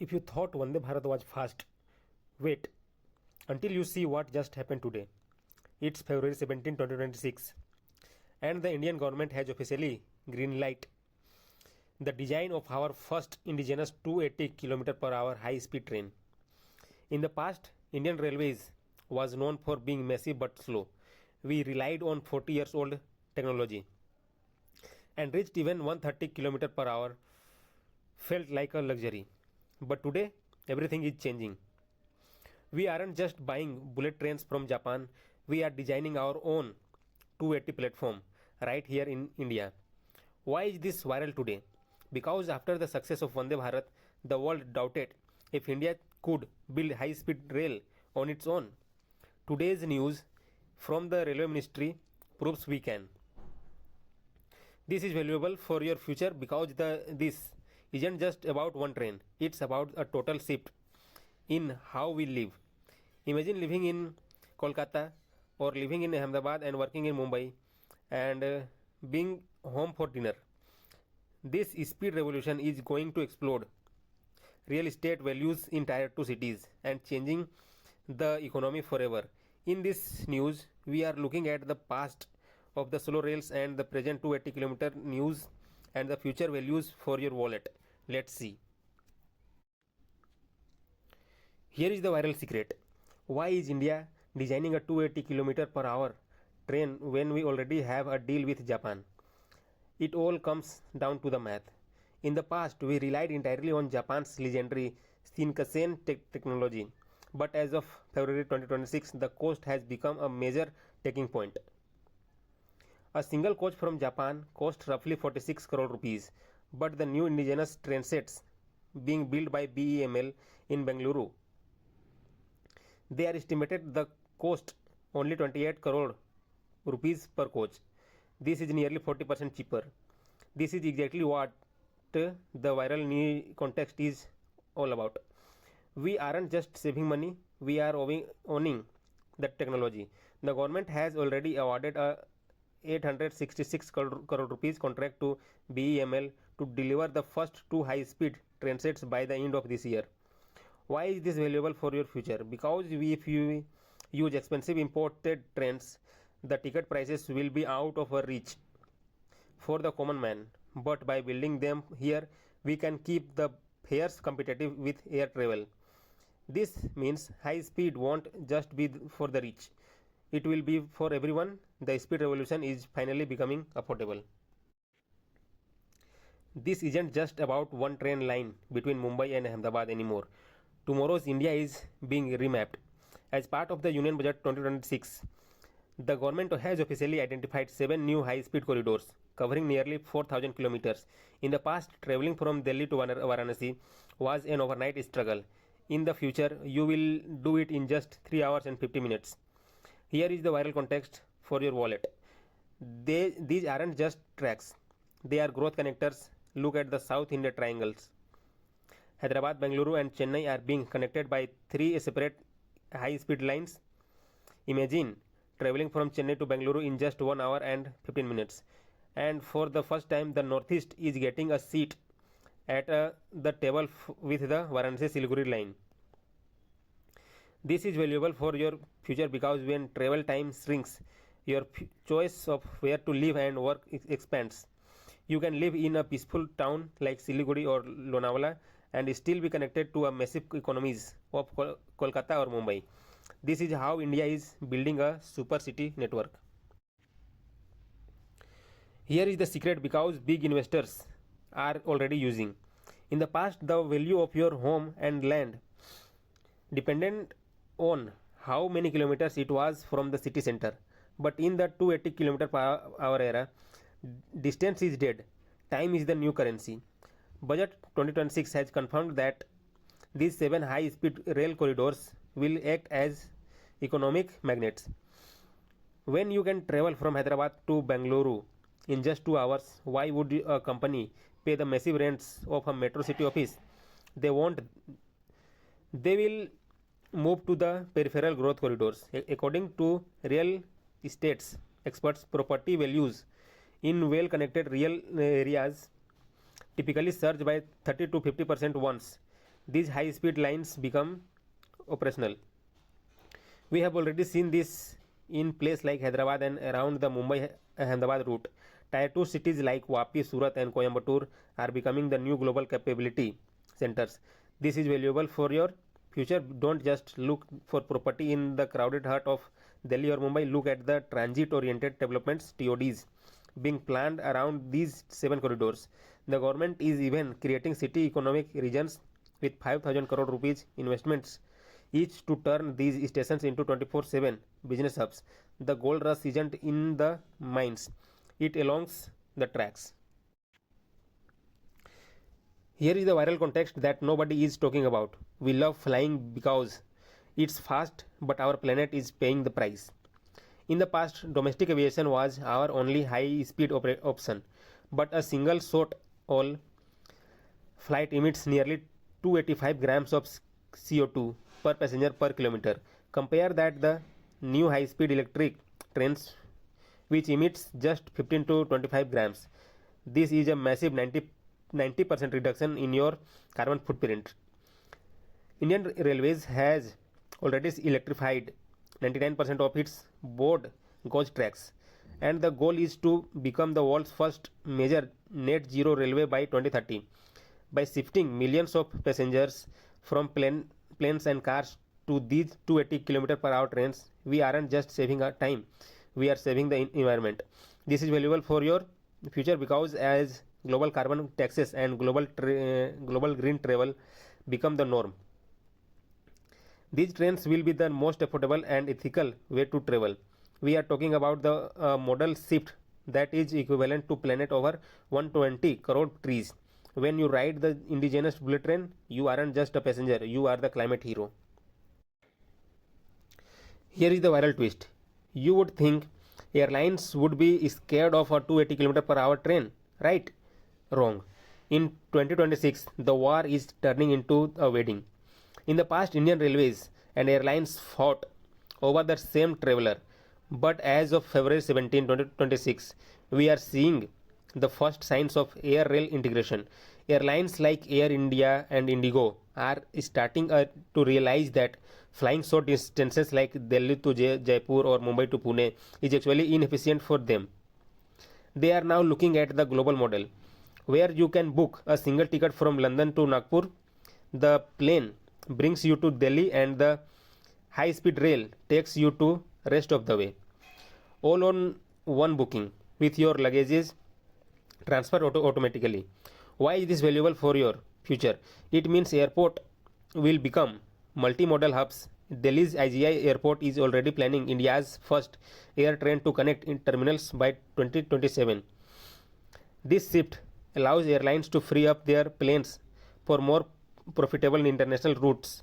If you thought Vande Bharat was fast, wait until you see what just happened today. It's February 17, 2026, and the Indian government has officially greenlight the design of our first indigenous 280 km per hour high speed train. In the past, Indian Railways was known for being messy but slow. We relied on 40 years old technology and reached even 130 km per hour felt like a luxury. But today, everything is changing. We aren't just buying bullet trains from Japan, we are designing our own 280 platform right here in India. Why is this viral today? Because after the success of Vande Bharat, the world doubted if India could build high speed rail on its own. Today's news from the Railway Ministry proves we can. This is valuable for your future because this isn't just about one train, it's about a total shift in how we live. Imagine living in Kolkata or living in Ahmedabad and working in Mumbai and being home for dinner. This speed revolution is going to explode real estate values in tier 2 cities and changing the economy forever. In this news, we are looking at the past of the slow rails and the present 280 km news and the future values for your wallet. Let's see. Here is the viral secret. Why is India designing a 280 km per hour train when we already have a deal with Japan? It all comes down to the math. In the past, we relied entirely on Japan's legendary Shinkansen technology, but as of February 2026, the cost has become a major taking point. A single coach from Japan cost roughly 46 crore rupees, but the new indigenous train sets being built by BEML in Bengaluru, they are estimated the cost only 28 crore rupees per coach. This is nearly 40% cheaper. This is exactly what the viral context is all about. We aren't just saving money, we are owning the technology. The government has already awarded a 866 crore rupees contract to BEML to deliver the first two high-speed train sets by the end of this year. Why is this valuable for your future? Because if you use expensive imported trains, the ticket prices will be out of our reach for the common man. But by building them here, we can keep the fares competitive with air travel. This means high speed won't just be for the rich. It will be for everyone. The speed revolution is finally becoming affordable. This isn't just about one train line between Mumbai and Ahmedabad anymore. Tomorrow's India is being remapped. As part of the Union Budget 2026, the government has officially identified 7 new high-speed corridors covering nearly 4,000 kilometers. In the past, traveling from Delhi to Varanasi was an overnight struggle. In the future, you will do it in just 3 hours and 50 minutes. Here is the viral context for your wallet. These aren't just tracks, they are growth connectors. Look at the South India triangles. Hyderabad, Bengaluru, and Chennai are being connected by 3 separate high-speed lines. Imagine traveling from Chennai to Bengaluru in just 1 hour and 15 minutes. And for the first time, the Northeast is getting a seat at the table with the Varanasi Siliguri line. This is valuable for your future because when travel time shrinks, your choice of where to live and work expands. You can live in a peaceful town like Siliguri or Lonavala and still be connected to a massive economies of Kolkata or Mumbai. This is how India is building a super city network. Here is the secret because big investors are already using. In the past, the value of your home and land depended on how many kilometers it was from the city center. But in the 280 km per hour era, distance is dead. Time is the new currency. Budget 2026 has confirmed that these 7 high-speed rail corridors will act as economic magnets. When you can travel from Hyderabad to Bengaluru in just 2 hours, why would a company pay the massive rents of a metro city office? They won't. They will move to the peripheral growth corridors. According to real estate experts, property values in well-connected real areas typically surge by 30 to 50% once these high speed lines become operational. We have already seen this in places like Hyderabad and around the Mumbai-Ahmedabad route. Tier 2 cities like Vapi, Surat and Coimbatore are becoming the new global capability centers. This is valuable for your future. Don't just look for property in the crowded heart of Delhi or Mumbai. Look at the transit oriented developments, TODs, being planned around these 7 corridors. The government is even creating city economic regions with 5,000 crore rupees investments each to turn these stations into 24/7 business hubs. The gold rush isn't in the mines, it along the tracks. Here is the viral context that nobody is talking about. We love flying because it's fast, but our planet is paying the price. In the past, domestic aviation was our only high-speed option, but a single short-haul flight emits nearly 285 grams of CO2 per passenger per kilometer. Compare that the new high-speed electric trains, which emits just 15 to 25 grams. This is a massive 90% reduction in your carbon footprint. Indian Railways has already electrified 99% of its board gauge tracks, and the goal is to become the world's first major net zero railway by 2030. By shifting millions of passengers from planes and cars to these 280 km per hour trains, we aren't just saving our time, we are saving the environment. This is valuable for your future because as global carbon taxes and global green travel become the norm, these trains will be the most affordable and ethical way to travel. We are talking about the modal shift that is equivalent to planet over 120 crore trees. When you ride the Indigenous Bullet Train, you aren't just a passenger, you are the climate hero. Here is the viral twist. You would think airlines would be scared of a 280 km per hour train, right? Wrong. In 2026, the war is turning into a wedding. In the past, Indian Railways and airlines fought over the same traveler, but as of February 17, 2026, we are seeing the first signs of air rail integration. Airlines like Air India and Indigo are starting to realize that flying short distances like Delhi to Jaipur or Mumbai to Pune is actually inefficient for them. They are now looking at the global model where you can book a single ticket from London to Nagpur. The plane brings you to Delhi and the high speed rail takes you to rest of the way, all on one booking with your luggages transferred automatically. Why is this valuable for your future? It means airport will become multimodal hubs. Delhi's IGI airport is already planning India's first air train to connect in terminals by 2027. This shift allows airlines to free up their planes for more profitable international routes,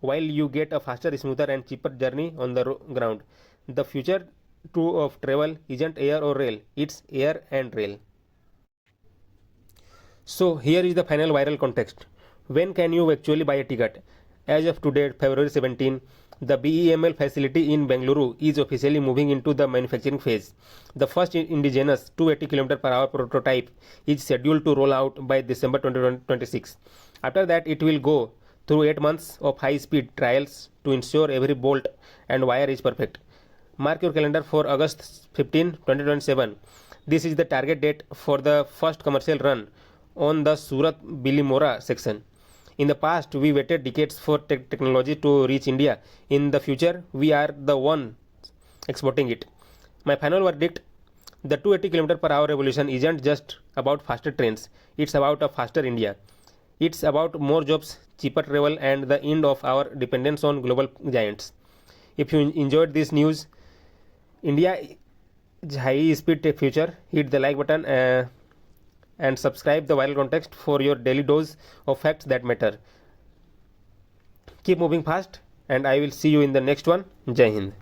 while you get a faster, smoother and cheaper journey on the ground. The future of travel isn't air or rail, it's air and rail. So here is the final viral context. When can you actually buy a ticket? As of today, February 17, the BEML facility in Bengaluru is officially moving into the manufacturing phase. The first Indigenous 280 km per hour prototype is scheduled to roll out by December 2026. After that, it will go through 8 months of high-speed trials to ensure every bolt and wire is perfect. Mark your calendar for August 15, 2027. This is the target date for the first commercial run on the Surat-Bilimora section. In the past, we waited decades for technology to reach India. In the future, we are the one exporting it. My final verdict: the 280 km per hour revolution isn't just about faster trains, it's about a faster India. It's about more jobs, cheaper travel, and the end of our dependence on global giants. If you enjoyed this news, India's high speed tech future, hit the like button and subscribe the viral context for your daily dose of facts that matter. Keep moving fast, and I will see you in the next one. Jai Hind.